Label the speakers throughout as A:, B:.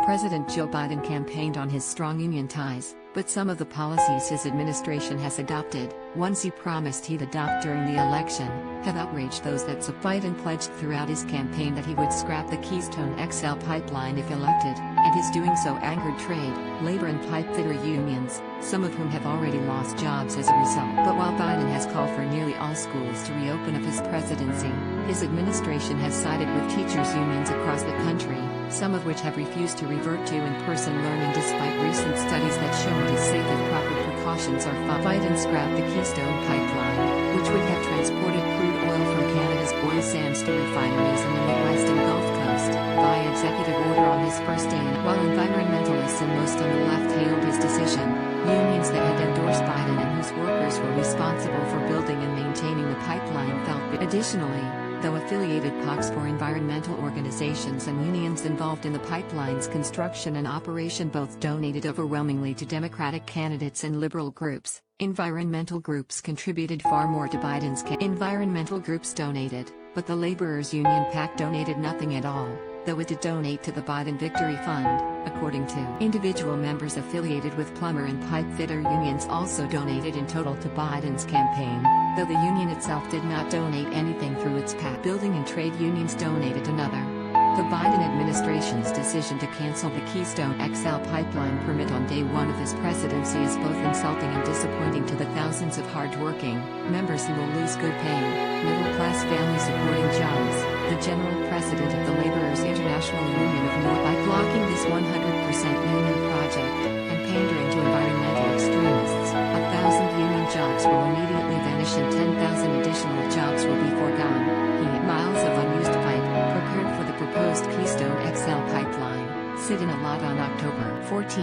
A: President Joe Biden campaigned on his strong union ties, but some of the policies his administration has adopted, ones he promised he'd adopt during the election, have outraged those that support. Biden pledged throughout his campaign that he would scrap the Keystone XL pipeline if elected, and his doing so angered trade, labor and pipefitter unions, some of whom have already lost jobs as a result. But while Biden has called for nearly all schools to reopen of his presidency, his administration has sided with teachers' unions across the country, some of which have refused to revert to in-person learning despite recent studies that show it is safe if proper precautions are followed. Biden scrapped the Keystone pipeline, which would have transported crude oil from Canada's oil sands to refineries in the Midwest and Gulf Coast, via executive order on his first day. While environmentalists and most on the left hailed his decision, unions that had endorsed Biden and whose workers were responsible for building and maintaining the pipeline felt. Additionally, though affiliated POCs for environmental organizations and unions involved in the pipeline's construction and operation both donated overwhelmingly to Democratic candidates and liberal groups, environmental groups contributed far more to Biden's campaign. Environmental groups donated, but the laborers' union PAC donated nothing at all, though it did donate to the Biden Victory Fund, according to individual members affiliated with plumber and pipe fitter unions also donated in total to Biden's campaign, though the union itself did not donate anything through its PAC. Building and trade unions donated another. The Biden administration's decision to cancel the Keystone XL pipeline permit on day one of his presidency is both insulting and disappointing to the thousands of hard-working members who will lose good-paying, middle-class families supporting jobs, the general president of the Laborers International Union of North. By blocking this 100% union project, and pandering to environmental extremists, 1,000 union jobs will immediately vanish and 10,000 additional jobs will be foregone. He had miles of unused pipe, prepared for the proposed Keystone XL pipeline, sit in a lot on October 14,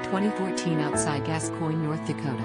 A: 2014 outside Gascoigne, North Dakota.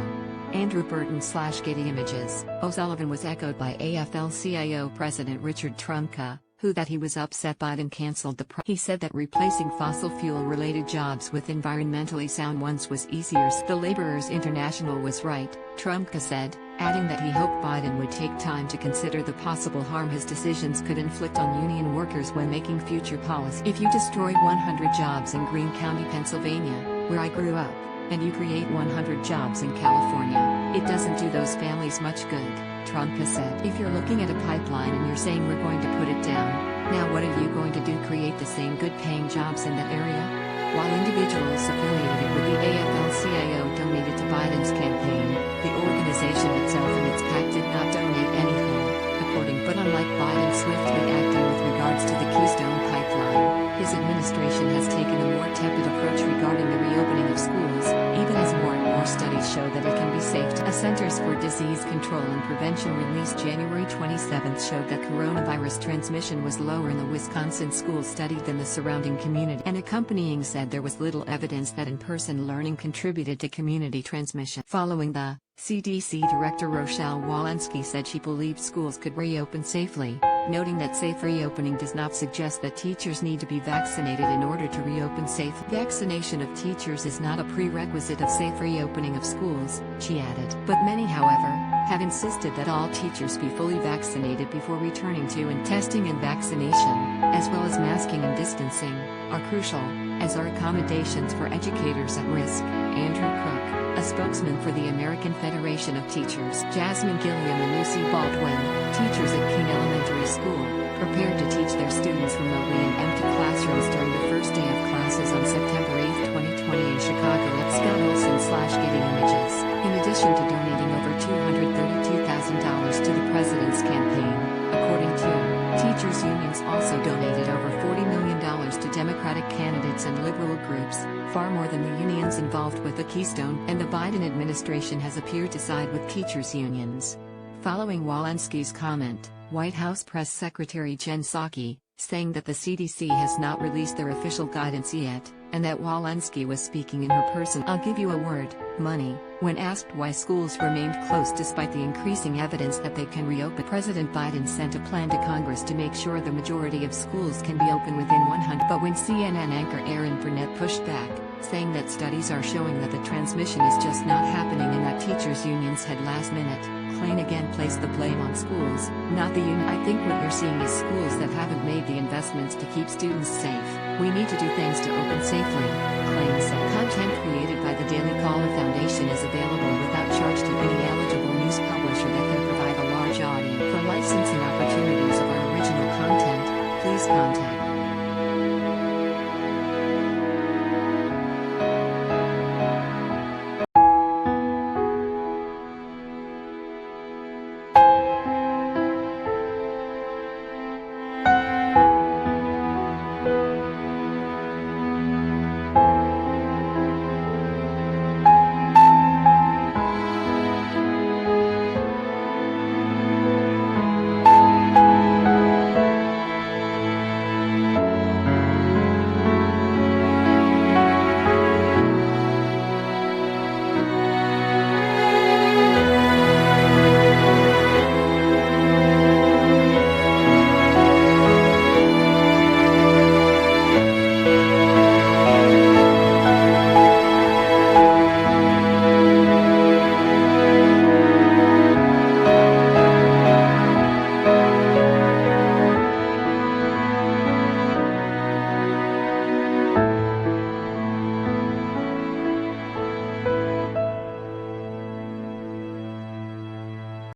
A: Andrew Burton/Getty Images. O'Sullivan was echoed by AFL-CIO President Richard Trumka, who that he was upset Biden canceled the He said that replacing fossil fuel-related jobs with environmentally sound ones was easier. The Laborers International was right, Trumka said, adding that he hoped Biden would take time to consider the possible harm his decisions could inflict on union workers when making future policy. If you destroy 100 jobs in Greene County, Pennsylvania, where I grew up, and you create 100 jobs in California, it doesn't do those families much good, Trumka said. If you're looking at a pipeline and you're saying we're going to put it down, now what are you going to do? Create the same good-paying jobs in that area? While individuals affiliated with the AFL-CIO donated to Biden's campaign, the organization itself and its PAC did not donate anything, according. But unlike Biden swiftly acting with regards to the Keystone pipeline, his administration has taken a more tepid approach regarding the reopening of schools, even as more and more studies show that it can be safe. A Centers for Disease Control and Prevention release January 27 showed that coronavirus transmission was lower in the Wisconsin school studied than the surrounding community. And accompanying said there was little evidence that in-person learning contributed to community transmission. Following the CDC Director Rochelle Walensky said she believed schools could reopen safely, noting that safe reopening does not suggest that teachers need to be vaccinated in order to reopen safely. Vaccination of teachers is not a prerequisite of safe reopening of schools, she added. But many, however, have insisted that all teachers be fully vaccinated before returning to, and testing and vaccination, as well as masking and distancing, are crucial, as are accommodations for educators at risk. Andrew Crook, a spokesman for the American Federation of Teachers. Jasmine Gilliam and Lucy Baldwin, teachers at King Elementary School, prepared to teach their students remotely in empty classrooms during the first day of classes on September 8, 2020 in Chicago. At Scott Olson/Getty Images. In addition to donating over $232,000 to the president's campaign, according to teachers' unions also donated over $40 million to Democratic candidates and liberal groups, far more than the unions involved with the Keystone. And the Biden administration has appeared to side with teachers' unions. Following Walensky's comment, White House Press Secretary Jen Psaki, saying that the CDC has not released their official guidance yet, and that Walensky was speaking in her person. I'll give you a word, money. When asked why schools remained closed despite the increasing evidence that they can reopen, President Biden sent a plan to Congress to make sure the majority of schools can be open within 100. But when CNN anchor Aaron Burnett pushed back, saying that studies are showing that the transmission is just not happening and that teachers' unions had last-minute, Klain again placed the blame on schools, not the union. I think what you're seeing is schools that haven't made the investments to keep students safe. We need to do things to open safely,